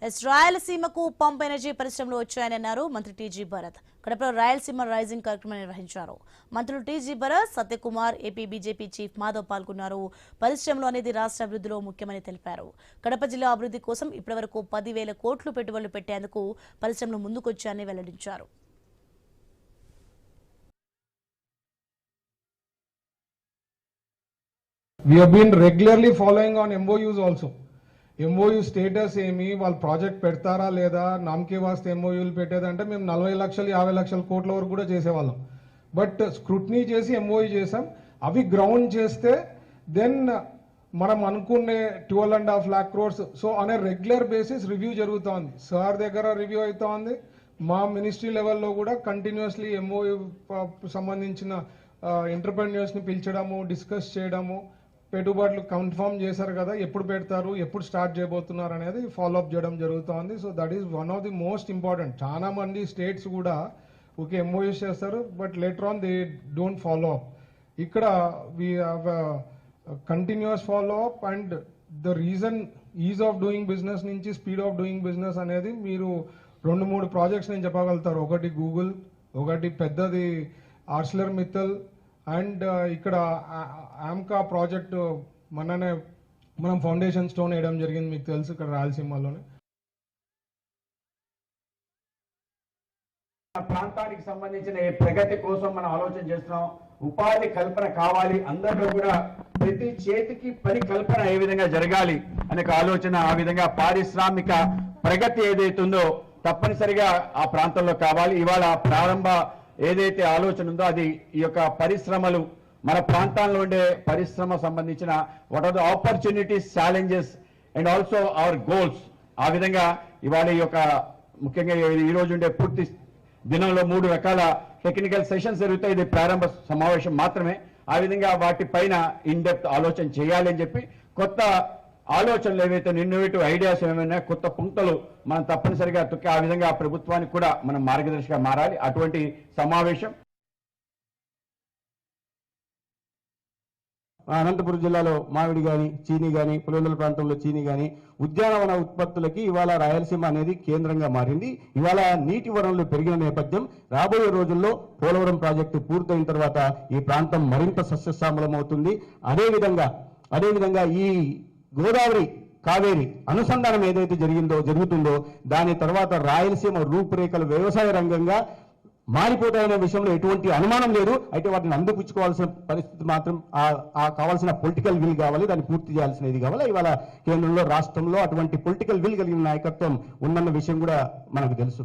రాయలసీమకు pump energy పరిశ్రమలు వచ్చాయని అన్నారు మంత్రి టీజీ భరత్. కడపలో రాయలసీమ రైజింగ్ కార్యక్రమం నిర్వహించారు. మంత్రులు TG Bharat, Satyakumar, AP BJP chief Madhav పాల్గొన్నారు. పరిశ్రమలు అనేది రాష్ట్ర అభివృద్ధిలో ముఖ్యమని తెలిపారు. కడప జిల్లా అభివృద్ధి కోసం ఇప్పటివరకు 10,000 కోట్లు పెట్టుబడులు పెట్టేందుకు పరిశ్రమలు ముందుకొచ్చాయని వెల్లడించారు. We have been regularly following on MOUs also. MOU status ఏమి, వాళ్ళు ప్రాజెక్ట్ పెడతారా లేదా, నామకే వాస్తే MOUలు పెట్టేదంటే మేము 40 లక్షలు 50 లక్షల కోట్ల వరకు కూడా చేసేవాళ్ళం. బట్ స్క్రూటినీ చేసి MOU చేసాం. అవి గ్రౌండ్ చేస్తే దెన్ మనం అనుకునే 12.5 lakh crores. సో అనే రెగ్యులర్ బేసిస్ రివ్యూ జరుగుతోంది. సార్ దగ్గర రివ్యూ అవుతోంది. మా మినిస్ట్రీ లెవెల్లో కూడా కంటిన్యూస్లీ MOU సంబంధించిన ఎంటర్‌ప్రెన్యూర్స్ని పిలిచడము, డిస్కస్ చేయడము, పెట్టుబడులు కన్ఫర్మ్ చేశారు కదా, ఎప్పుడు పెడతారు, ఎప్పుడు స్టార్ట్ చేయబోతున్నారు అనేది ఫాలోఅప్ చేయడం జరుగుతోంది. So that is one of the most important. చాలా మంది స్టేట్స్ కూడా ఓకే MOUs చేస్తారు, but later on they don't follow up. ఇక్కడ we have continuous follow up and the reason is of doing business నుంచి speed of doing business అనేది మీరు 2-3 projects నేను చెప్పగలుగుతారు. ఒకటి గూగుల్, ఒకటి పెద్దది ఆర్సిలర్ మిత్తల్, అండ్ ఇక్కడ ఆమ్కా ప్రాజెక్ట్ మననే మనం ఫౌండేషన్ స్టోన్ వేయడం జరిగింది, మీకు తెలుసు, ఇక్కడ రాయలసీమలోనే. ప్రాంతానికి సంబంధించిన ప్రగతి కోసం మనం ఆలోచన చేస్తున్నాం. ఉపాధి కల్పన కావాలి, అందరిలో కూడా ప్రతి చేతికి పని కల్పన ఏ విధంగా జరగాలి అనే ఆలోచన, ఆ విధంగా పారిశ్రామిక ప్రగతి ఏదైతుందో తప్పనిసరిగా ఆ ప్రాంతంలో కావాలి. ఇవాళ ప్రారంభ ఏదైతే ఆలోచన ఉందో అది ఈ యొక్క పరిశ్రమలు, మన ప్రాంతాల్లో ఉండే పరిశ్రమ సంబంధించిన what are the opportunities, challenges and also our goals. ఆ విధంగా ఇవాళ ఈ యొక్క ముఖ్యంగా ఈ రోజు ఉండే పూర్తి దినంలో 3 రకాల టెక్నికల్ సెషన్స్ జరుగుతాయి. ఇది ప్రారంభ సమావేశం మాత్రమే. ఆ విధంగా వాటిపైన ఇన్ డెప్త్ ఆలోచన చేయాలి అని చెప్పి, కొత్త ఆలోచనలు ఏవైతే ఇన్నోవేటివ్ ఐడియాస్ ఏమైనా కొత్త పుంతలు మనం తప్పనిసరిగా తొక్కి ఆ విధంగా ప్రభుత్వానికి కూడా మనం మార్గదర్శిగా మారాలి. అటువంటి సమావేశం అనంతపురం జిల్లాలో మామిడి కానీ, చీనీ కానీ, పులివెందుల ప్రాంతంలో చీనీ కానీ, ఉద్యానవన ఉత్పత్తులకి ఇవాళ రాయలసీమ అనేది కేంద్రంగా మారింది. ఇవాళ నీటి వనరులు పెరిగిన నేపథ్యం, రాబోయే రోజుల్లో పోలవరం ప్రాజెక్టు పూర్తయిన తర్వాత ఈ ప్రాంతం మరింత సస్యశ్యామలం అవుతుంది. అదేవిధంగా ఈ గోదావరి కావేరి అనుసంధానం ఏదైతే జరుగుతుందో దాని తర్వాత రాయలసీమ రూపురేఖలు వ్యవసాయ రంగంగా మారిపోతాయనే విషయంలో ఎటువంటి అనుమానం లేదు. అయితే వాటిని అందిపుచ్చుకోవాల్సిన పరిస్థితి మాత్రం కావాల్సిన పొలిటికల్ విల్ కావాలి, దాన్ని పూర్తి చేయాల్సినది కావాలి. ఇవాళ కేంద్రంలో, రాష్ట్రంలో అటువంటి పొలిటికల్ విల్ కలిగిన నాయకత్వం ఉందన్న విషయం కూడా మనకు తెలుసు.